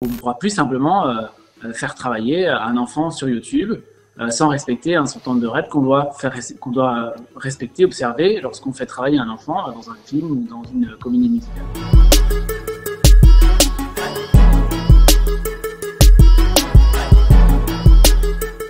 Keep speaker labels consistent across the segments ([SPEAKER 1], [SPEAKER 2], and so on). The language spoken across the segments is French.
[SPEAKER 1] On ne pourra plus simplement faire travailler un enfant sur YouTube sans respecter un certain nombre de règles qu'on doit respecter, observer lorsqu'on fait travailler un enfant dans un film ou dans une comédie musicale.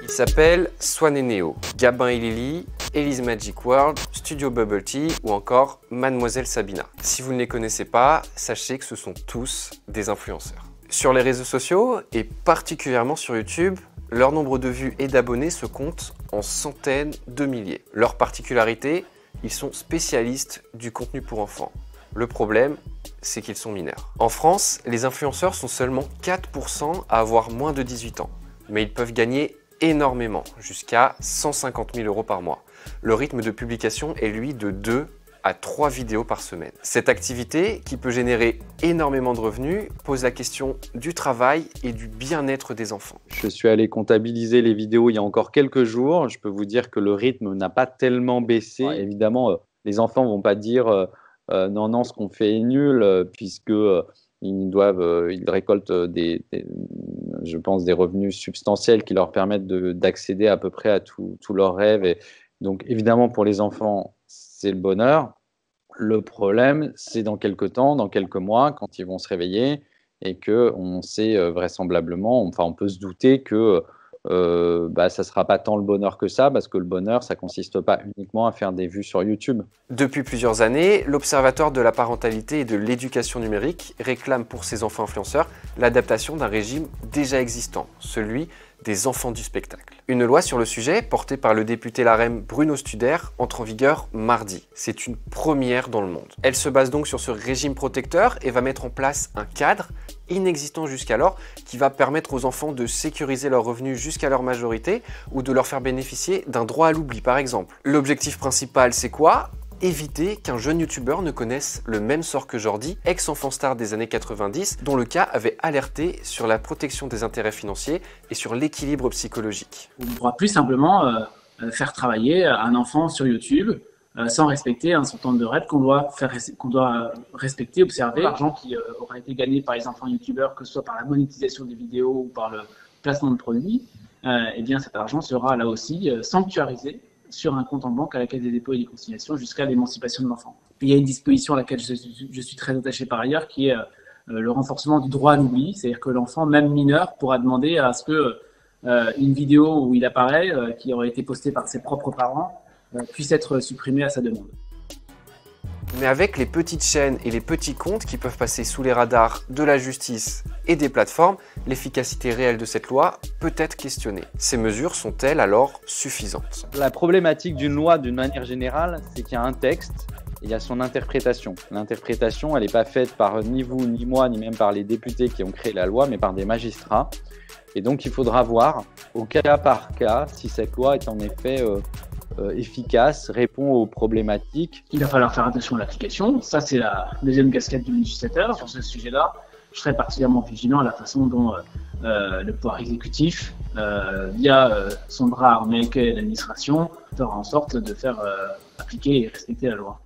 [SPEAKER 2] Il s'appelle Swan et Neo, Gabin et Lily, Ellie's Magic World, Studio Bubble Tea ou encore Mademoiselle Sabina. Si vous ne les connaissez pas, sachez que ce sont tous des influenceurs. Sur les réseaux sociaux et particulièrement sur YouTube, leur nombre de vues et d'abonnés se compte en centaines de milliers. Leur particularité, ils sont spécialistes du contenu pour enfants. Le problème, c'est qu'ils sont mineurs. En France, les influenceurs sont seulement 4% à avoir moins de 18 ans, mais ils peuvent gagner énormément, jusqu'à 150 000 € par mois. Le rythme de publication est lui de 2 à 3 vidéos par semaine. Cette activité, qui peut générer énormément de revenus, pose la question du travail et du bien-être des enfants.
[SPEAKER 3] Je suis allé comptabiliser les vidéos il y a encore quelques jours. Je peux vous dire que le rythme n'a pas tellement baissé. Évidemment, les enfants ne vont pas dire non, non, ce qu'on fait est nul, puisque ils récoltent je pense, des revenus substantiels qui leur permettent d'accéder à peu près à tous leurs rêves. Et donc, évidemment, pour les enfants, c'est le bonheur. Le problème, c'est dans quelques temps, dans quelques mois, quand ils vont se réveiller et qu'on sait vraisemblablement, enfin, on peut se douter que ça ne sera pas tant le bonheur que ça, parce que le bonheur, ça ne consiste pas uniquement à faire des vues sur YouTube.
[SPEAKER 2] Depuis plusieurs années, l'Observatoire de la parentalité et de l'éducation numérique réclame pour ses enfants influenceurs l'adaptation d'un régime déjà existant, celui des enfants du spectacle. Une loi sur le sujet, portée par le député LaREM Bruno Studer, entre en vigueur mardi. C'est une première dans le monde. Elle se base donc sur ce régime protecteur et va mettre en place un cadre inexistant jusqu'alors qui va permettre aux enfants de sécuriser leurs revenus jusqu'à leur majorité ou de leur faire bénéficier d'un droit à l'oubli par exemple. L'objectif principal, c'est quoi ? Éviter qu'un jeune youtubeur ne connaisse le même sort que Jordi, ex-enfant star des années 90, dont le cas avait alerté sur la protection des intérêts financiers et sur l'équilibre psychologique.
[SPEAKER 1] On ne pourra plus simplement faire travailler un enfant sur YouTube sans respecter un certain nombre de règles qu'on doit respecter, observer. L'argent qui aura été gagné par les enfants youtubeurs, que ce soit par la monétisation des vidéos ou par le placement de produits, eh bien cet argent sera là aussi sanctuarisé sur un compte en banque à la Caisse des dépôts et des consignations jusqu'à l'émancipation de l'enfant. Il y a une disposition à laquelle je suis très attaché par ailleurs, qui est le renforcement du droit à l'oubli, c'est-à-dire que l'enfant, même mineur, pourra demander à ce que une vidéo où il apparaît, qui aurait été postée par ses propres parents, puisse être supprimée à sa demande.
[SPEAKER 2] Mais avec les petites chaînes et les petits comptes qui peuvent passer sous les radars de la justice et des plateformes, l'efficacité réelle de cette loi peut être questionnée. Ces mesures sont-elles alors suffisantes ?
[SPEAKER 3] La problématique d'une loi, d'une manière générale, c'est qu'il y a un texte et il y a son interprétation. L'interprétation, elle n'est pas faite par ni vous, ni moi, ni même par les députés qui ont créé la loi, mais par des magistrats. Et donc, il faudra voir, au cas par cas, si cette loi est en effet efficace, répond aux problématiques.
[SPEAKER 1] Il va falloir faire attention à l'application. Ça, c'est la deuxième casquette du législateur. Sur ce sujet-là, je serai particulièrement vigilant à la façon dont le pouvoir exécutif, via son bras armé qu'est l'administration, fera en sorte de faire appliquer et respecter la loi.